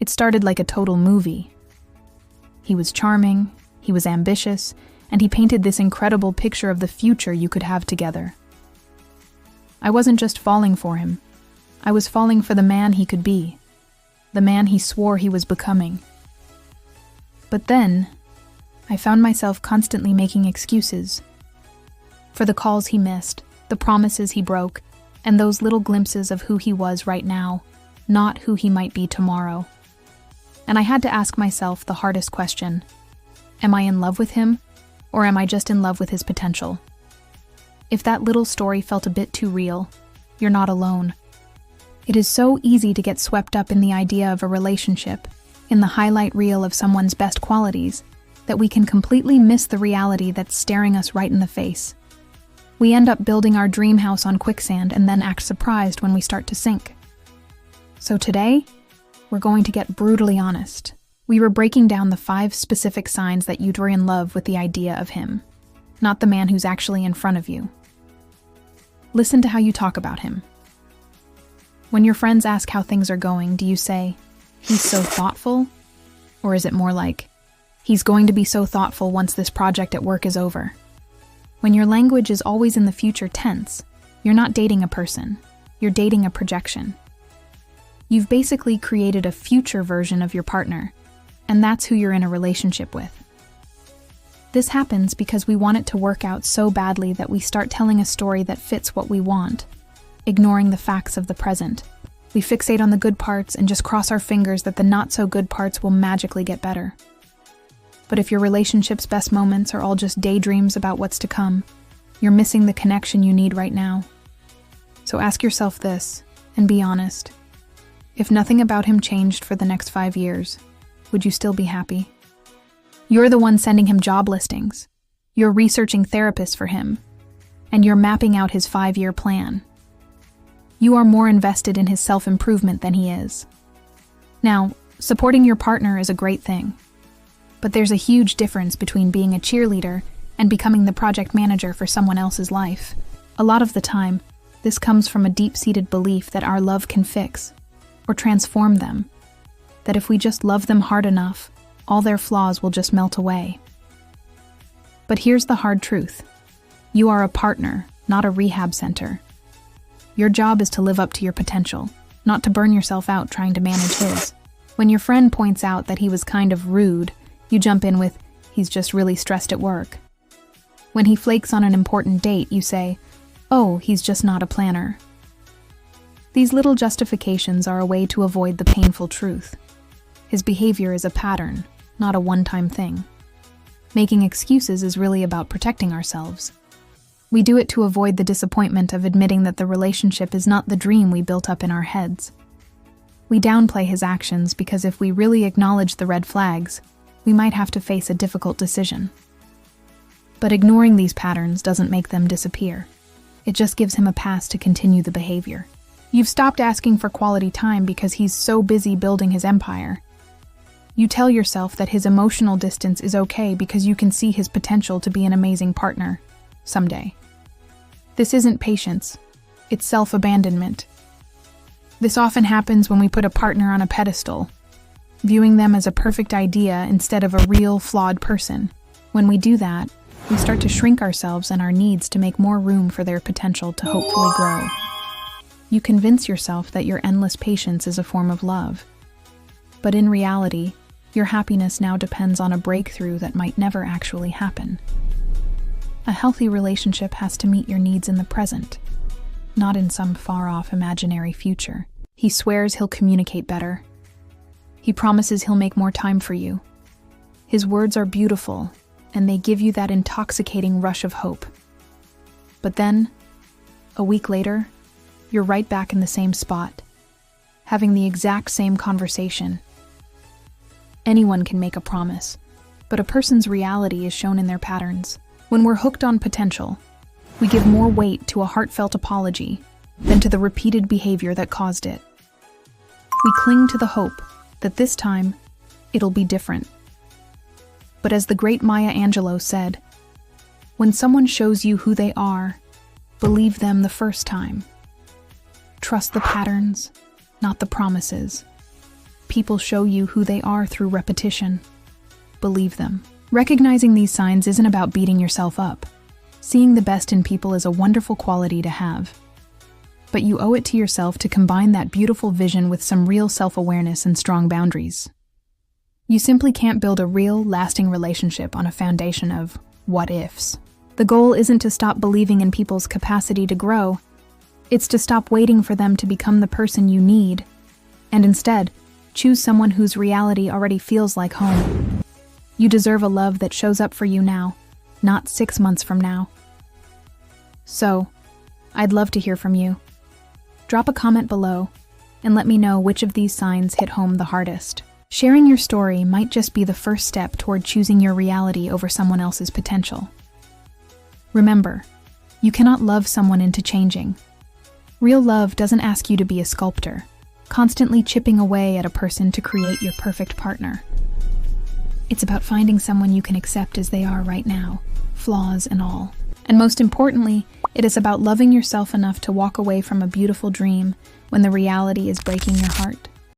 It started like a total movie. He was charming, he was ambitious, and he painted this incredible picture of the future you could have together. I wasn't just falling for him. I was falling for the man he could be, the man he swore he was becoming. But then, I found myself constantly making excuses for the calls he missed, the promises he broke, and those little glimpses of who he was right now, not who he might be tomorrow. And I had to ask myself the hardest question: am I in love with him, or am I just in love with his potential? If that little story felt a bit too real, you're not alone. It is so easy to get swept up in the idea of a relationship, in the highlight reel of someone's best qualities, that we can completely miss the reality that's staring us right in the face. We end up building our dream house on quicksand and then act surprised when we start to sink. So today, we're going to get brutally honest. We were breaking down the 5 specific signs that you're in love with the idea of him, not the man who's actually in front of you. Listen to how you talk about him. When your friends ask how things are going, do you say, "He's so thoughtful"? Or is it more like, "He's going to be so thoughtful once this project at work is over"? When your language is always in the future tense, you're not dating a person, you're dating a projection. You've basically created a future version of your partner, and that's who you're in a relationship with. This happens because we want it to work out so badly that we start telling a story that fits what we want, ignoring the facts of the present. We fixate on the good parts and just cross our fingers that the not-so-good parts will magically get better. But if your relationship's best moments are all just daydreams about what's to come, you're missing the connection you need right now. So ask yourself this, and be honest. If nothing about him changed for the next 5 years, would you still be happy? You're the one sending him job listings. You're researching therapists for him. And you're mapping out his 5-year plan. You are more invested in his self-improvement than he is. Now, supporting your partner is a great thing. But there's a huge difference between being a cheerleader and becoming the project manager for someone else's life. A lot of the time, this comes from a deep-seated belief that our love can fix or transform them. That if we just love them hard enough, all their flaws will just melt away. But here's the hard truth. You are a partner, not a rehab center. Your job is to live up to your potential, not to burn yourself out trying to manage his. When your friend points out that he was kind of rude, you jump in with, "He's just really stressed at work." When he flakes on an important date, you say, "Oh, he's just not a planner." These little justifications are a way to avoid the painful truth. His behavior is a pattern, not a one-time thing. Making excuses is really about protecting ourselves. We do it to avoid the disappointment of admitting that the relationship is not the dream we built up in our heads. We downplay his actions because if we really acknowledge the red flags, we might have to face a difficult decision. But ignoring these patterns doesn't make them disappear. It just gives him a pass to continue the behavior. You've stopped asking for quality time because he's so busy building his empire. You tell yourself that his emotional distance is okay because you can see his potential to be an amazing partner someday. This isn't patience, it's self-abandonment. This often happens when we put a partner on a pedestal, viewing them as a perfect idea instead of a real, flawed person. When we do that, we start to shrink ourselves and our needs to make more room for their potential to hopefully grow. You convince yourself that your endless patience is a form of love. But in reality, your happiness now depends on a breakthrough that might never actually happen. A healthy relationship has to meet your needs in the present, not in some far-off imaginary future. He swears he'll communicate better. He promises he'll make more time for you. His words are beautiful, and they give you that intoxicating rush of hope. But then, a week later, you're right back in the same spot, having the exact same conversation. Anyone can make a promise, but a person's reality is shown in their patterns. When we're hooked on potential, we give more weight to a heartfelt apology than to the repeated behavior that caused it. We cling to the hope that this time, it'll be different. But as the great Maya Angelou said, when someone shows you who they are, believe them the first time. Trust the patterns, not the promises. people show you who they are through repetition. Believe them. Recognizing these signs isn't about beating yourself up. Seeing the best in people is a wonderful quality to have. But you owe it to yourself to combine that beautiful vision with some real self-awareness and strong boundaries. You simply can't build a real, lasting relationship on a foundation of what-ifs. The goal isn't to stop believing in people's capacity to grow. It's to stop waiting for them to become the person you need, and instead, choose someone whose reality already feels like home. You deserve a love that shows up for you now, not 6 months from now. So, I'd love to hear from you. Drop a comment below and let me know which of these signs hit home the hardest. Sharing your story might just be the first step toward choosing your reality over someone else's potential. Remember, you cannot love someone into changing. Real love doesn't ask you to be a sculptor, constantly chipping away at a person to create your perfect partner. It's about finding someone you can accept as they are right now, flaws and all. And most importantly, it is about loving yourself enough to walk away from a beautiful dream when the reality is breaking your heart.